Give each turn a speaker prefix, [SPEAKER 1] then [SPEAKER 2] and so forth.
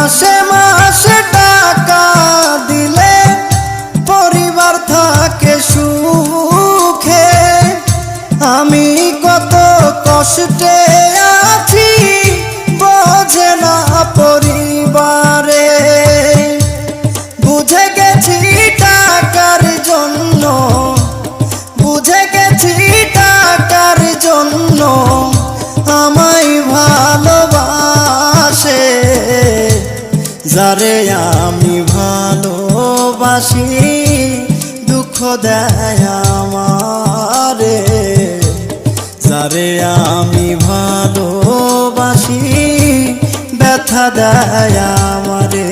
[SPEAKER 1] মাসে মাসে টাকা দিলে পরিবার থাকে সুখে। আমি কত কষ্টে আছি বোঝে না পরিবারে। বুঝে গেছি টাকার জন্য, বুঝে গেছি টাকার জন্য আমায় ভালোবাসে। যারে আমি ভালোবাসি দুঃখ দেয় আমারে। যারে আমি ভালোবাসি ব্যথা দেয় আমারে।